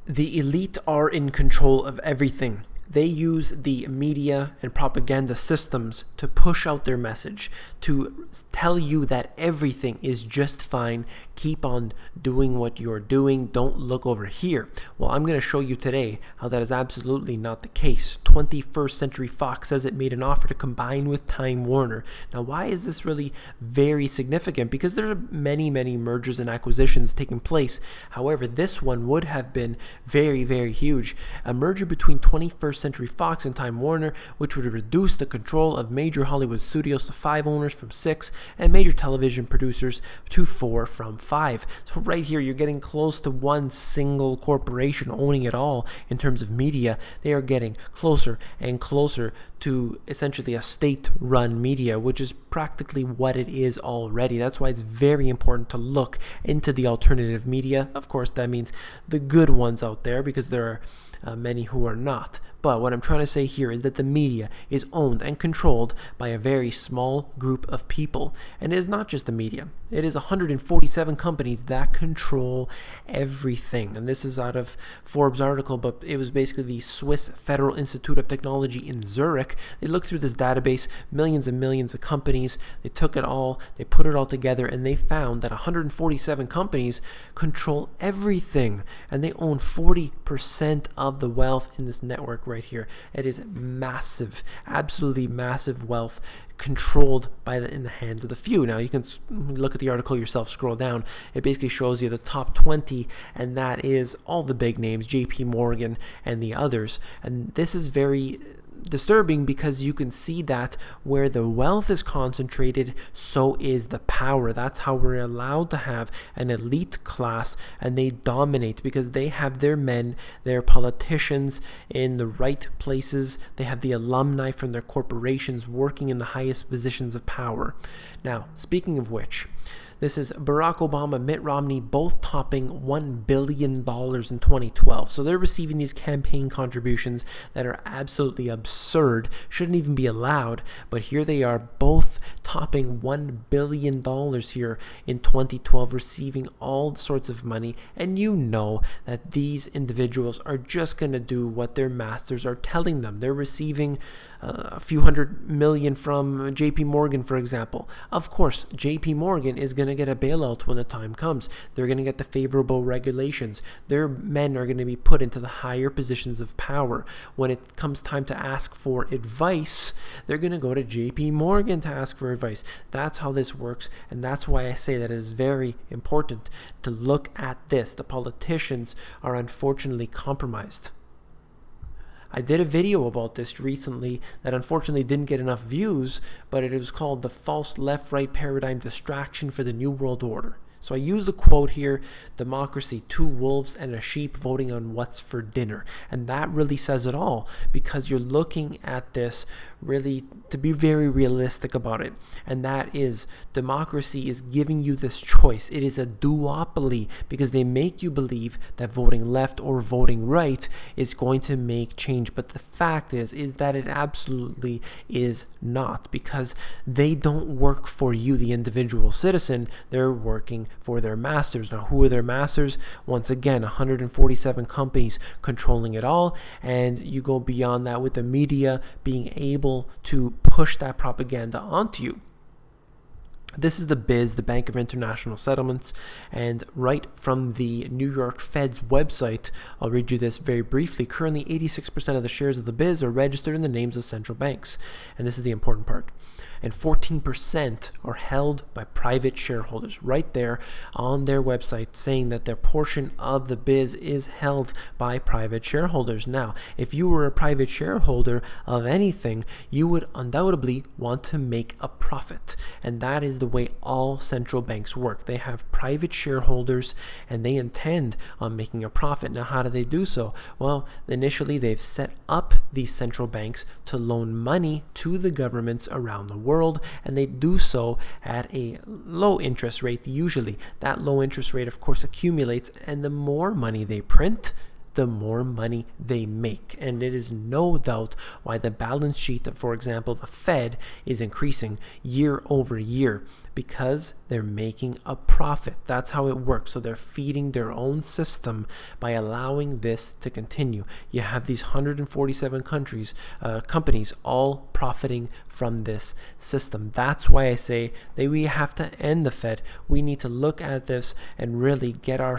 The elite are in control of everything. They use the media and propaganda systems to push out their message, to tell you that everything is just fine. Keep on doing what you're doing. Don't look over here. Well, I'm going to show you today how that is absolutely not the case. 21st Century Fox says it made an offer to combine with Time Warner. Now, why is this really very significant? Because there are many mergers and acquisitions taking place. However, this one would have been very huge. A merger between 21st Century Fox and Time Warner, which would reduce the control of major Hollywood studios to 5 owners from 6 and major television producers to 4 from 5. So right here, you're getting close to one single corporation owning it all in terms of media. They are getting closer and closer to essentially a state-run media, which is practically what it is already. That's why it's very important to look into the alternative media. Of course, that means the good ones out there, because there are many who are not. But what I'm trying to say here is that the media is owned and controlled by a very small group of people. And it is not just the media. It is 147 companies that control everything. And this is out of Forbes article, but it was basically the Swiss Federal Institute of Technology in Zurich. They looked through this database, millions and millions of companies. They took it all, they put it all together, and they found that 147 companies control everything. And they own 40% of the wealth in this network right here. It is massive, absolutely massive wealth controlled in the hands of the few. Now you can look at the article yourself, scroll down. It basically shows you the top 20, and that is all the big names, JP Morgan and the others. And this is very disturbing because you can see that where the wealth is concentrated, so is the power. That's how we're allowed to have an elite class, and they dominate because they have their men, their politicians in the right places. They have the alumni from their corporations working in the highest positions of power. Now, speaking of which, this is Barack Obama, Mitt Romney, both topping $1 billion in 2012. So they're receiving these campaign contributions that are absolutely absurd, shouldn't even be allowed. But here they are, both topping $1 billion here in 2012, receiving all sorts of money. And you know that these individuals are just going to do what their masters are telling them. They're receiving a few $100 million from JP Morgan, for example. Of course, JP Morgan is going to get a bailout when the time comes. They're going to get the favorable regulations. Their men are going to be put into the higher positions of power. When it comes time to ask for advice, they're going to go to JP Morgan to ask for advice. That's how this works, and that's why I say that it is very important to look at this. The politicians are unfortunately compromised. I did a video about this recently that unfortunately didn't get enough views, but it was called The False Left-Right Paradigm Distraction for the New World Order. So I use the quote here, democracy, 2 wolves and a sheep voting on what's for dinner. And that really says it all, because you're looking at this really to be very realistic about it. And that is, democracy is giving you this choice. It is a duopoly, because they make you believe that voting left or voting right is going to make change. But the fact is that it absolutely is not, because they don't work for you, the individual citizen. They're working for their masters. Now, who are their masters? Once again, 147 companies controlling it all, and you go beyond that with the media being able to push that propaganda onto you. This is the BIZ, the Bank of International Settlements, and right from the New York Fed's website, I'll read you this very briefly. Currently, 86% of the shares of the BIZ are registered in the names of central banks, and this is the important part. And 14% are held by private shareholders, right there on their website, saying that their portion of the BIZ is held by private shareholders. Now, if you were a private shareholder of anything, you would undoubtedly want to make a profit, and that is the way all central banks work. They have private shareholders, and they intend on making a profit. Now, how do they do so? Well, initially, they've set up these central banks to loan money to the governments around the world, and they do so at a low interest rate. Usually that low interest rate, of course, accumulates, and the more money they print, the more money they make. And it is no doubt why the balance sheet of, for example, the Fed is increasing year over year, because they're making a profit. That's how it works. So they're feeding their own system by allowing this to continue. You have these 147 companies all profiting from this system. That's why I say that we have to end the Fed. We need to look at this and really get our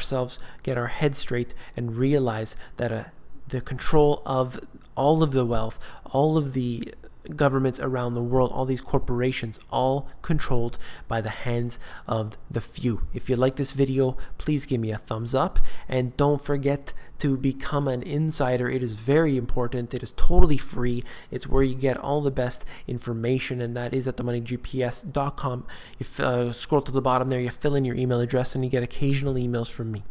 heads straight and realize that the control of all of the wealth, all of the governments around the world, all these corporations, all controlled by the hands of the few. If you like this video, please give me a thumbs up, and don't forget to become an insider. It is very important. It is totally free. It's where you get all the best information, and that is at themoneygps.com. You scroll to the bottom there, you fill in your email address, and you get occasional emails from me.